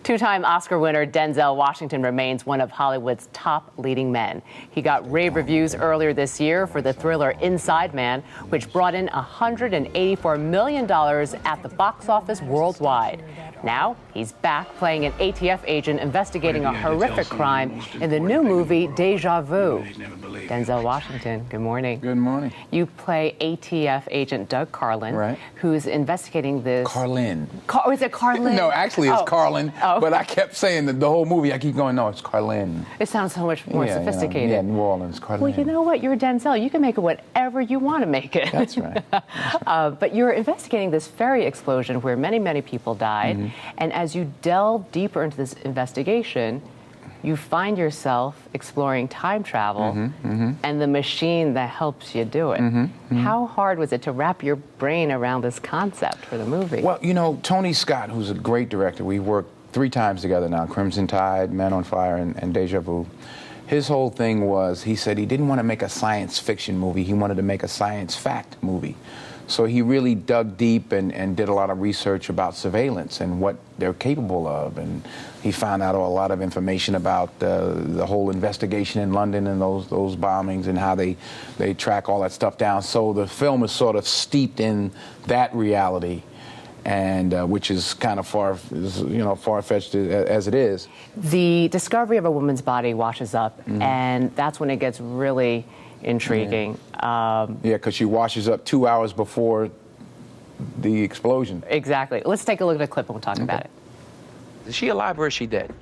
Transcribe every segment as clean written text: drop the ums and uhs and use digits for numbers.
Two-time Oscar winner Denzel Washington remains one of Hollywood's top leading men. He got rave reviews earlier this year for the thriller Inside Man, which brought in $184 million at the box office worldwide. Now he's back playing an ATF agent investigating a horrific crime in the new movie Déjà Vu. Denzel Washington, good morning. Good morning. You play ATF agent Doug Carlin, right, who's investigating this. Carlin. Is it Carlin? No, actually it's Carlin. Oh. But I kept saying that the whole movie, I keep going, no, it's Carlin. It sounds so much more sophisticated. Yeah, New Orleans, Carlin. Well, you know what? You're Denzel. You can make it whatever you want to make it. That's right. That's right. But you're investigating this ferry explosion where many, many people died. Mm-hmm. And as you delve deeper into this investigation, you find yourself exploring time travel and the machine that helps you do it. How hard was it to wrap your brain around this concept for the movie? Well, you know, Tony Scott, who's a great director, we worked 3 times together now, Crimson Tide, Man on Fire, and Déjà Vu. His whole thing was, he said he didn't want to make a science fiction movie, he wanted to make a science fact movie. So he really dug deep and did a lot of research about surveillance and what they're capable of. And he found out a lot of information about the whole investigation in London and those bombings and how they track all that stuff down. So the film is sort of steeped in that reality, and which is kind of far-fetched as it is. The discovery of a woman's body washes up, and that's when it gets really intriguing. Yeah, because she washes up 2 hours before the explosion. Exactly. Let's take a look at a clip and we'll talk about it. Is she alive or is she dead?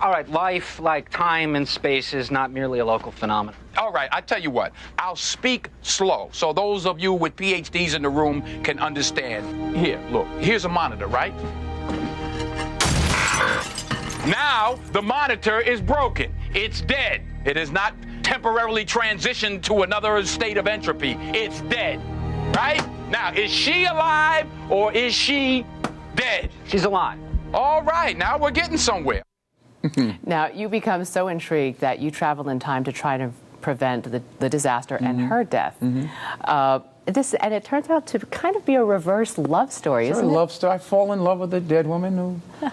All right, life, like time and space, is not merely a local phenomenon. All right, I tell you what, I'll speak slow so those of you with PhDs in the room can understand. Here, look, here's a monitor, right? Now, the monitor is broken. It's dead. It is not temporarily transitioned to another state of entropy. It's dead, right? Now, is she alive or is she dead? She's alive. All right, now we're getting somewhere. Now, you become so intrigued that you travel in time to try to prevent the disaster and her death. And it turns out to kind of be a reverse love story, isn't it? Love story. I fall in love with a dead woman who...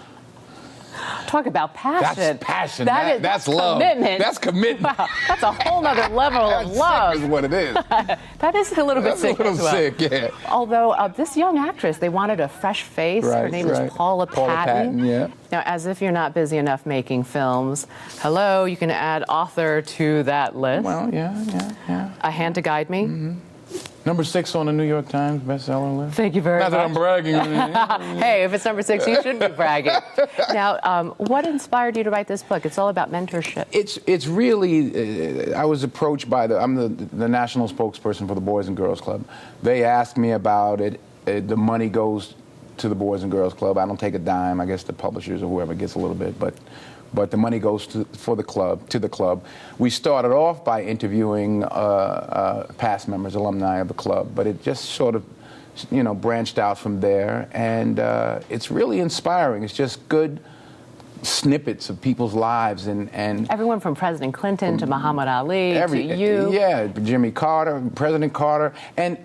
Talk about passion. That's passion. That's love. Commitment. That's commitment. Wow, that's a whole other level of love. Sick is what it is. That is a little bit sick. That's a little sick, yeah. Although this young actress, they wanted a fresh face. Her name is Paula Patton. Yeah. Now, as if you're not busy enough making films, hello, you can add author to that list. Well, yeah. A Hand to Guide Me. Number 6 on the New York Times bestseller list. Thank you very much. Not that I'm bragging. Hey, if it's number 6, you shouldn't be bragging. Now, what inspired you to write this book? It's all about mentorship. It's really, I was approached by I'm the national spokesperson for the Boys and Girls Club. They asked me about it. The money goes to the Boys and Girls Club. I don't take a dime. I guess the publishers or whoever gets a little bit, but the money goes to the club. We started off by interviewing past members, alumni of the club, but it just sort of, branched out from there, and it's really inspiring. It's just good snippets of people's lives, and everyone from President Clinton to Muhammad Ali to you. Yeah, Jimmy Carter, President Carter, and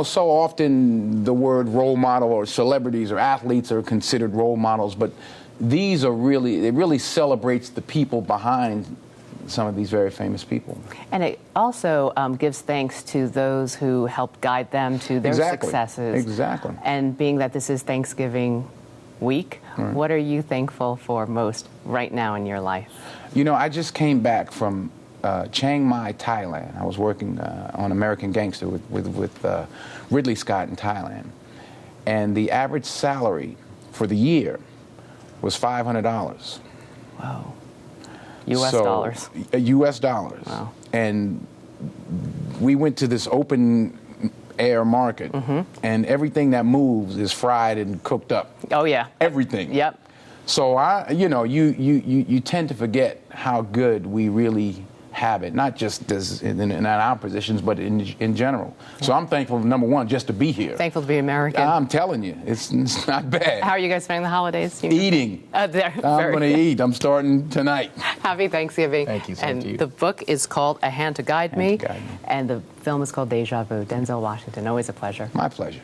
so often the word role model or celebrities or athletes are considered role models, but these are it really celebrates the people behind some of these very famous people. And it also gives thanks to those who helped guide them to their successes. Exactly. And being that this is Thanksgiving week, what are you thankful for most right now in your life? I just came back from Chiang Mai, Thailand. I was working on American Gangster with Ridley Scott in Thailand. And the average salary for the year was $500. Wow. U.S. dollars. U.S. dollars. Wow. And we went to this open air market, and everything that moves is fried and cooked up. Oh, yeah. Everything. Yep. So you tend to forget how good we really have it, not just in our positions, but in general. So I'm thankful, number one, just to be here. Thankful to be American. I'm telling you, it's not bad. How are you guys spending the holidays? Eating. I'm going to eat. I'm starting tonight. Happy Thanksgiving. Thank you. And the book is called A Hand to Guide Me, and the film is called Déjà Vu. Denzel Washington, always a pleasure. My pleasure.